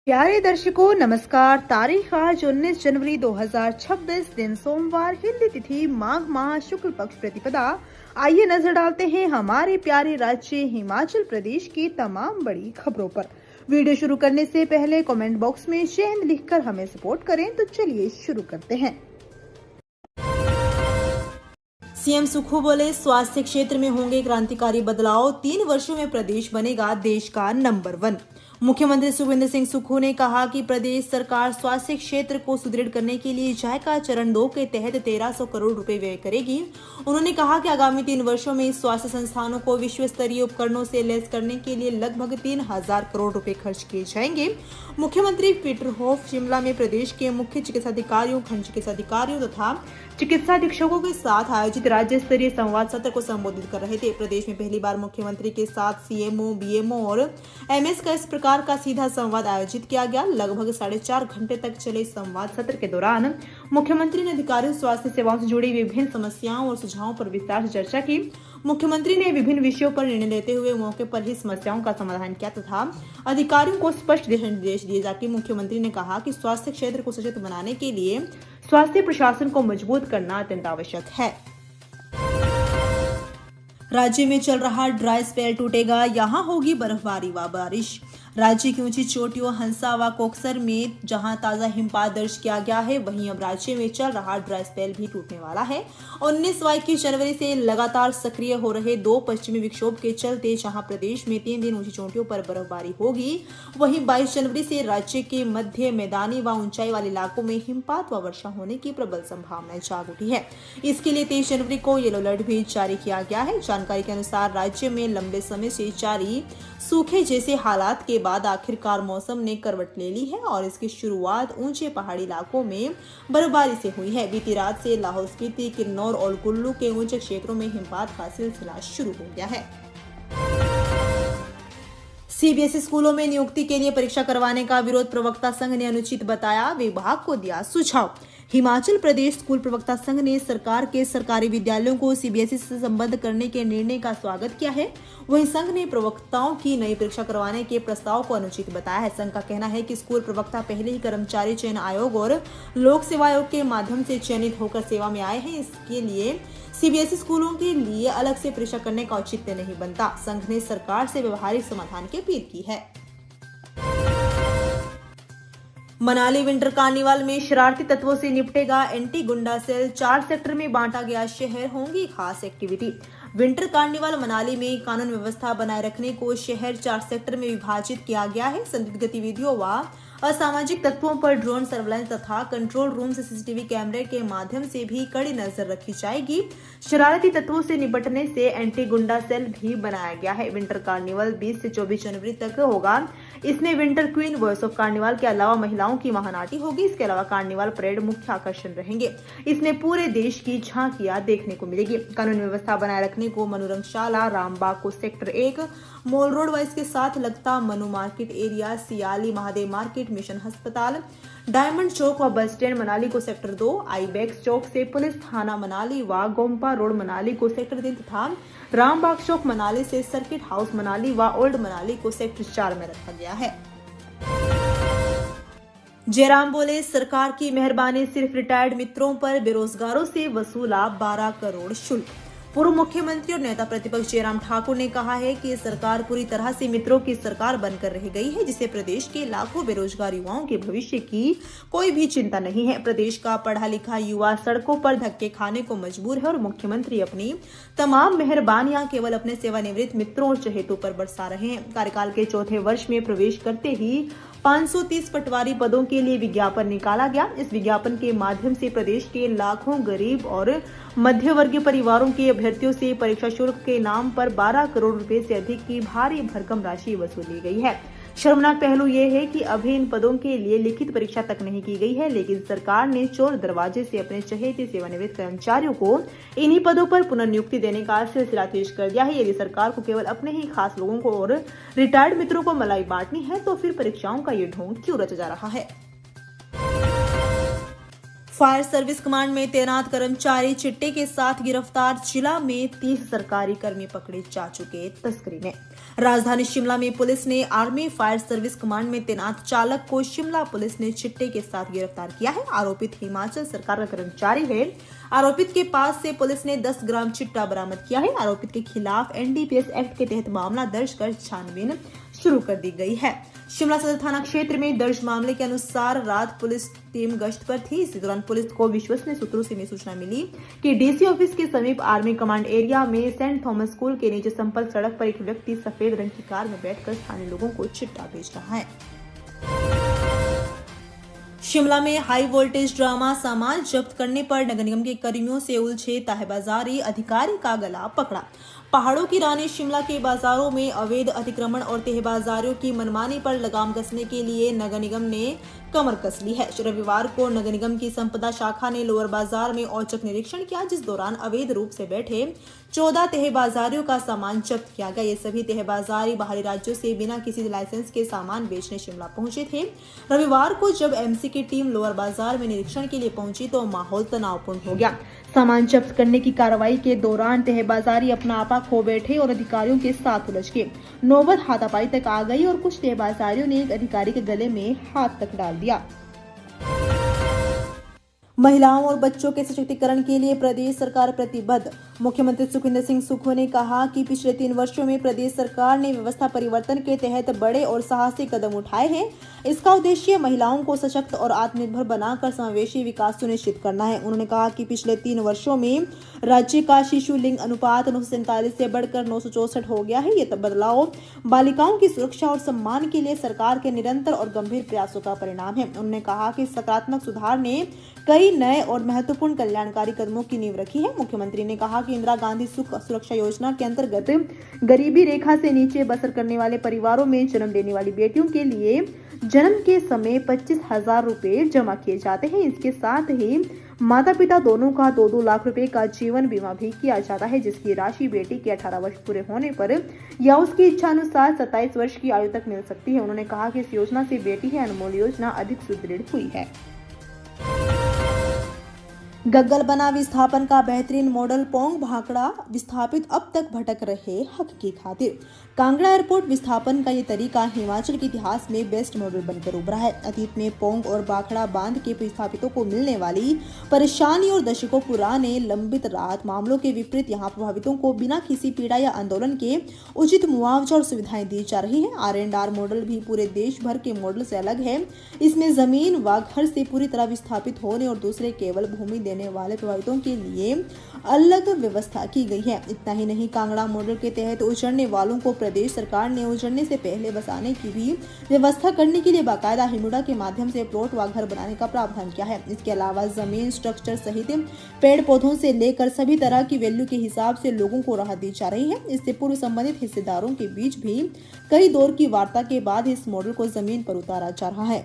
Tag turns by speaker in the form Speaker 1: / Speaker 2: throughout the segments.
Speaker 1: प्यारे दर्शकों नमस्कार। तारीख आज 19 जनवरी 2026 दिन सोमवार, हिंदी तिथि माघ माह शुक्ल पक्ष प्रतिपदा। आइए नजर डालते हैं हमारे प्यारे राज्य हिमाचल प्रदेश की तमाम बड़ी खबरों पर। वीडियो शुरू करने से पहले कमेंट बॉक्स में जय हिंद लिखकर हमें सपोर्ट करें। तो चलिए शुरू करते हैं।
Speaker 2: सीएम सुक्खू बोले, स्वास्थ्य क्षेत्र में होंगे क्रांतिकारी बदलाव, 3 वर्षों में प्रदेश बनेगा देश का नंबर 1। मुख्यमंत्री सुखविंदर सिंह सुक्खू ने कहा कि प्रदेश सरकार स्वास्थ्य क्षेत्र को सुदृढ़ करने के लिए जायका चरण 2 के तहत 1300 करोड़ रुपए व्यय करेगी। उन्होंने कहा कि आगामी 3 वर्षों में स्वास्थ्य संस्थानों को विश्व स्तरीय उपकरणों से लैस करने के लिए लगभग 3000 करोड़ रुपए खर्च किए जाएंगे। मुख्यमंत्री पीटरहोफ शिमला में प्रदेश के मुख्य चिकित्साधिकारियों, खंड चिकित्साधिकारियों तथा चिकित्सा अधीक्षकों के साथ आयोजित राज्य स्तरीय संवाद सत्र को संबोधित कर रहे थे। प्रदेश में पहली बार मुख्यमंत्री के साथ सीएमओ, बीएमओ और एमएस का इस प्रकार का सीधा संवाद आयोजित किया गया। लगभग 4.5 घंटे तक चले इस संवाद सत्र के दौरान मुख्यमंत्री ने अधिकारियों स्वास्थ्य सेवाओं से जुड़ी विभिन्न समस्याओं और सुझावों पर विस्तार से चर्चा की। मुख्यमंत्री ने विभिन्न विषयों पर निर्णय लेते हुए मौके पर ही समस्याओं का समाधान किया तथा अधिकारियों को स्पष्ट निर्देश दिए। जाकर मुख्यमंत्री ने कहा कि स्वास्थ्य क्षेत्र को सशक्त बनाने के लिए स्वास्थ्य प्रशासन को मजबूत करना अत्यंत आवश्यक है। राज्य में चल रहा ड्राई स्पेल टूटेगा, यहां होगी बर्फबारी व बारिश। राज्य की ऊंची चोटियों हंसा व कोकसर में जहां ताजा हिमपात दर्ज किया गया है, वहीं अब राज्य में चल रहा ड्राई स्पेल भी टूटने वाला है। 19 व 21 जनवरी से लगातार सक्रिय हो रहे 2 पश्चिमी विक्षोभ के चलते जहां प्रदेश में 3 दिन ऊंची चोटियों पर बर्फबारी होगी, वहीं 22 जनवरी से राज्य के मध्य, मैदानी व ऊंचाई वाले इलाकों में हिमपात व वर्षा होने की प्रबल संभावनाएं जाग उठी है। इसके लिए 23 जनवरी को येलो अलर्ट भी जारी किया गया है। जानकारी के अनुसार राज्य में लंबे समय से जारी सूखे जैसे हालात के बाद आखिरकार मौसम ने करवट ले ली है और इसकी शुरुआत ऊंचे पहाड़ी इलाकों में बर्फबारी से हुई है। बीती रात से लाहौल स्पीति, किन्नौर और कुल्लू के ऊंचे क्षेत्रों में हिमपात का सिलसिला शुरू हो गया है। सीबीएसई स्कूलों में नियुक्ति के लिए परीक्षा करवाने का विरोध प्रवक्ता संघ ने अनुचित बताया, विभाग को दिया सुझाव। हिमाचल प्रदेश स्कूल प्रवक्ता संघ ने सरकार के सरकारी विद्यालयों को सीबीएसई से संबद्ध करने के निर्णय का स्वागत किया है। वहीं संघ ने प्रवक्ताओं की नई परीक्षा करवाने के प्रस्ताव को अनुचित बताया है। संघ का कहना है कि स्कूल प्रवक्ता पहले ही कर्मचारी चयन आयोग और लोक सेवा आयोग के माध्यम से चयनित होकर सेवा में आए हैं। इसके लिए सीबीएसई स्कूलों के लिए अलग से परीक्षा करने का औचित्य नहीं बनता। संघ ने सरकार से व्यवहारिक समाधान की अपील की है। मनाली विंटर कार्निवाल में शरारती तत्वों से निपटेगा एंटी गुंडा सेल, 4 सेक्टर में बांटा गया शहर, होंगी खास एक्टिविटी। विंटर कार्निवाल मनाली में कानून व्यवस्था बनाए रखने को शहर 4 सेक्टर में विभाजित किया गया है। संदिग्ध गतिविधियों व असामाजिक तत्वों पर ड्रोन सर्वेलेंस तथा कंट्रोल रूम से सीसीटीवी कैमरे के माध्यम से भी कड़ी नजर रखी जाएगी। शरारती तत्वों से निपटने से एंटी गुंडा सेल भी बनाया गया है। विंटर कार्निवल 20 से 24 जनवरी तक होगा। इसमें winter queen, voice of carnival के अलावा महिलाओं की महानाटी होगी। इसके अलावा कार्निवाल परेड मुख्य आकर्षण रहेंगे। इसमें पूरे देश की झांकियां देखने को मिलेगी। कानून व्यवस्था बनाए रखने को मनोरंगशाला, रामबाग को सेक्टर 1, मॉल रोड व इसके साथ लगता Manu market area, सियाली, Mahadev market, mission अस्पताल, डायमंड चौक व बस स्टैंड मनाली को सेक्टर 2, आईबैक्स चौक से पुलिस थाना मनाली व गोम्पा रोड मनाली को सेक्टर 3 तथा रामबाग चौक मनाली से सर्किट हाउस मनाली व ओल्ड मनाली को सेक्टर 4 में रखा गया है। जयराम बोले, सरकार की मेहरबानी, सिर्फ रिटायर्ड मित्रों पर बेरोजगारों से वसूला 12 करोड़ शुल्क। पूर्व मुख्यमंत्री और नेता प्रतिपक्ष जयराम ठाकुर ने कहा है कि सरकार पूरी तरह से मित्रों की सरकार बनकर रह गई है, जिससे प्रदेश के लाखों बेरोजगार युवाओं के भविष्य की कोई भी चिंता नहीं है। प्रदेश का पढ़ा लिखा युवा सड़कों पर धक्के खाने को मजबूर है और मुख्यमंत्री अपनी तमाम मेहरबानियां केवल अपने सेवानिवृत्त मित्रों और चहेतों पर बरसा रहे हैं। कार्यकाल के 4थे वर्ष में प्रवेश करते ही 530 पटवारी पदों के लिए विज्ञापन निकाला गया। इस विज्ञापन के माध्यम से प्रदेश के लाखों गरीब और मध्य वर्गीय परिवारों के अभ्यर्थियों से परीक्षा शुल्क के नाम पर 12 करोड़ रुपए से अधिक की भारी भरकम राशि वसूली गई है। शर्मनाक पहलू ये है कि अभी इन पदों के लिए लिखित परीक्षा तक नहीं की गई है, लेकिन सरकार ने चोर दरवाजे से अपने चहेते सेवानिवृत्त कर्मचारियों को इन्हीं पदों पर पुनर्नियुक्ति देने का सिलसिला तेज कर दिया है। यदि सरकार को केवल अपने ही खास लोगों को और रिटायर्ड मित्रों को मलाई बांटनी है, तो फिर परीक्षाओं का ये ढोंग क्यों रचा जा रहा है। फायर सर्विस कमांड में तैनात कर्मचारी चिट्टे के साथ गिरफ्तार। जिला में 30 सरकारी कर्मी पकड़े जा चुके तस्करी में। राजधानी शिमला में पुलिस ने आर्मी फायर सर्विस कमांड में तैनात चालक को शिमला पुलिस ने चिट्टे के साथ गिरफ्तार किया है। आरोपित हिमाचल सरकार का कर्मचारी है। आरोपित के पास से पुलिस ने 10 ग्राम चिट्टा बरामद किया है। आरोपित के खिलाफ एनडीपीएस एक्ट के तहत मामला दर्ज कर छानबीन शुरू कर दी गई है। शिमला सदर थाना क्षेत्र में दर्ज मामले के अनुसार रात पुलिस टीम गश्त पर थी। इसी दौरान पुलिस को विश्वसनीय सूत्रों से सूचना मिली कि डीसी ऑफिस के समीप आर्मी कमांड एरिया में सेंट थॉमस स्कूल के नीचे संपर्क सड़क पर एक व्यक्ति सफेद रंग की कार में बैठकर स्थानीय लोगों को चिट्टा बेच रहा है। शिमला में हाई वोल्टेज ड्रामा सामान जब्त करने पर नगर निगम के कर्मियों से उलझे तहबाजारी अधिकारी का गला पकड़ा। पहाड़ों की रानी शिमला के बाजारों में अवैध अतिक्रमण और तहबाजारियों की मनमानी पर लगाम कसने के लिए नगर निगम ने कमर कस ली है। रविवार को नगर निगम की संपदा शाखा ने लोअर बाजार में औचक निरीक्षण किया, जिस दौरान अवैध रूप से बैठे 14 तहबाजारियों का सामान जब्त किया गया। ये सभी तहबाजारी बाहरी राज्यों से बिना किसी लाइसेंस के सामान बेचने शिमला पहुंचे थे। रविवार को जब एमसी की टीम लोअर बाजार में निरीक्षण के लिए पहुंची तो माहौल तनावपूर्ण हो गया। सामान जब्त करने की कार्रवाई के दौरान तहबाजारी अपना आपा खो बैठे और अधिकारियों के साथ उलझ गए। नौबत हाथापाई तक आ गई और कुछ तहबाजारियों ने एक अधिकारी के गले में हाथ तक डाल दिया। महिलाओं और बच्चों के सशक्तिकरण के लिए प्रदेश सरकार प्रतिबद्ध। मुख्यमंत्री सुखविंदर सिंह सुक्खू ने कहा कि पिछले 3 वर्षों में प्रदेश सरकार ने व्यवस्था परिवर्तन के तहत बड़े और साहसिक कदम उठाए हैं। इसका उद्देश्य महिलाओं को सशक्त और आत्मनिर्भर बनाकर समावेशी विकास सुनिश्चित करना है। उन्होंने कहा कि पिछले 3 वर्षों में राज्य का शिशु लिंग अनुपात 947 से बढ़कर 964 हो गया है। ये बदलाव बालिकाओं की सुरक्षा और सम्मान के लिए सरकार के निरंतर और गंभीर प्रयासों का परिणाम है। उन्होंने कहा कि सकारात्मक सुधार ने कई नए और महत्वपूर्ण कल्याणकारी कदमों की नींव रखी है। मुख्यमंत्री ने कहा कि इंदिरा गांधी सुख सुरक्षा योजना के अंतर्गत गरीबी रेखा से नीचे बसर करने वाले परिवारों में जन्म लेने वाली बेटियों के लिए जन्म के समय 25,000 रुपए जमा किए जाते हैं। इसके साथ ही माता पिता दोनों का 2-2 लाख रुपए का जीवन बीमा भी किया जाता है, जिसकी राशि बेटी के 18 वर्ष पूरे होने पर या उसकी इच्छा अनुसार 27 वर्ष की आयु तक मिल सकती है। उन्होंने कहा कि इस योजना से बेटी की अनमोल योजना अधिक सुदृढ़ हुई है। गग्गल बना विस्थापन का बेहतरीन मॉडल। पोंग भाखड़ा विस्थापित अब तक भटक रहे हक की खातिर। कांगड़ा एयरपोर्ट विस्थापन का ये तरीका हिमाचल के इतिहास में बेस्ट मॉडल बनकर उभरा है। अतीत में पोंग और भाखड़ा बांध के विस्थापितों को मिलने वाली परेशानी और दशकों पुराने लंबित राहत मामलों के विपरीत यहाँ प्रभावितों को बिना किसी पीड़ा या आंदोलन के उचित मुआवजा और सुविधाएं दी जा रही है। R&R मॉडल भी पूरे देश भर के मॉडल से अलग है। इसमें जमीन व घर से पूरी तरह विस्थापित होने और दूसरे केवल भूमि देने वाले प्रभावितों के लिए अलग व्यवस्था की गई है। इतना ही नहीं, कांगड़ा मॉडल के तहत उजड़ने वालों को प्रदेश सरकार ने उजड़ने से पहले बसाने की भी व्यवस्था करने के लिए बाकायदा हिमुडा के माध्यम से प्लॉट व घर बनाने का प्रावधान किया है। इसके अलावा जमीन स्ट्रक्चर सहित पेड़ पौधों से लेकर सभी तरह की वैल्यू के हिसाब से लोगों को राहत दी जा रही है। इससे पूर्व संबंधित हिस्सेदारों के बीच भी कई दौर की वार्ता के बाद इस मॉडल को जमीन पर उतारा जा रहा है।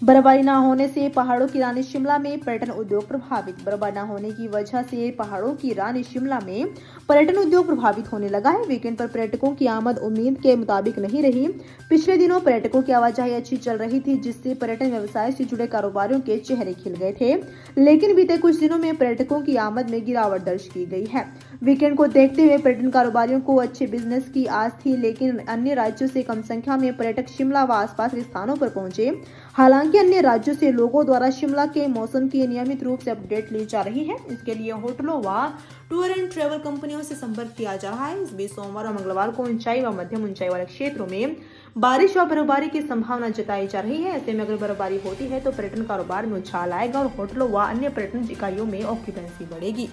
Speaker 2: बर्फबारी न होने से पहाड़ों की रानी शिमला में पर्यटन उद्योग प्रभावित। बर्फबारी न होने की वजह से पहाड़ों की रानी शिमला में पर्यटन उद्योग प्रभावित होने लगा है। वीकेंड पर पर्यटकों की आमद उम्मीद के मुताबिक नहीं रही। पिछले दिनों पर्यटकों की आवाजाही अच्छी चल रही थी, जिससे पर्यटन व्यवसाय से जुड़े कारोबारियों के चेहरे खिल गए थे। लेकिन बीते कुछ दिनों में पर्यटकों की आमद में गिरावट दर्ज की गई है। वीकेंड को देखते हुए पर्यटन कारोबारियों को अच्छे बिजनेस की आस थी, लेकिन अन्य राज्यों से कम संख्या में पर्यटक शिमला व आसपास के स्थानों पर पहुंचे। हालांकि अन्य राज्यों से लोगों द्वारा शिमला के मौसम की नियमित रूप से अपडेट ली जा रही है। इसके लिए होटलों व टूर एंड ट्रेवल कंपनियों से संपर्क किया जा रहा है। इस बीच सोमवार और मंगलवार को ऊंचाई व मध्यम ऊंचाई वाले क्षेत्रों में बारिश व बर्फबारी की संभावना जताई जा रही है। ऐसे में अगर बर्फबारी होती है तो पर्यटन कारोबार में उछाल आएगा और होटलों व अन्य पर्यटन इकाइयों में ऑक्यूपेंसी बढ़ेगी।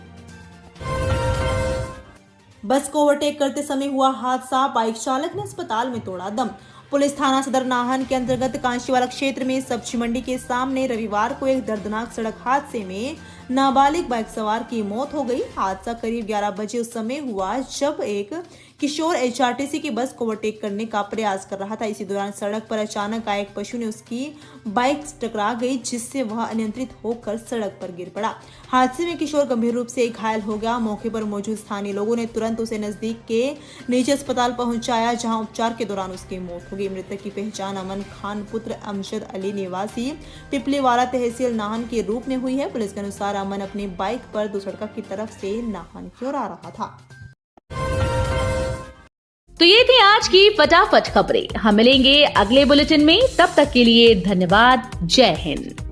Speaker 2: बस को ओवरटेक करते समय हुआ हादसा, बाइक चालक ने अस्पताल में तोड़ा दम। पुलिस थाना सदर नाहन के अंतर्गत कांशीवाला क्षेत्र में सब्जी मंडी के सामने रविवार को एक दर्दनाक सड़क हादसे में नाबालिग बाइक सवार की मौत हो गई। हादसा करीब 11 बजे उस समय हुआ जब एक किशोर एचआरटीसी की बस को ओवरटेक करने का प्रयास कर रहा था। इसी दौरान सड़क पर अचानक आए एक पशु ने उसकी बाइक टकरा गई, जिससे वह अनियंत्रित होकर सड़क पर गिर पड़ा। हादसे में किशोर गंभीर रूप से घायल हो गया। मौके पर मौजूद स्थानीय लोगों ने तुरंत उसे नजदीक के निजी अस्पताल पहुंचाया, जहां उपचार के दौरान उसकी मौत हो गई। मृतक की पहचान अमन खान पुत्र अमजद अली निवासी पिपलीवाला तहसील नाहन के रूप में हुई है। पुलिस के अनुसार अमन अपनी बाइक पर दुसड़का की तरफ से नाहन की ओर आ रहा था।
Speaker 3: तो ये थी आज की फटाफट खबरें। हम मिलेंगे अगले बुलेटिन में, तब तक के लिए धन्यवाद। जय हिंद।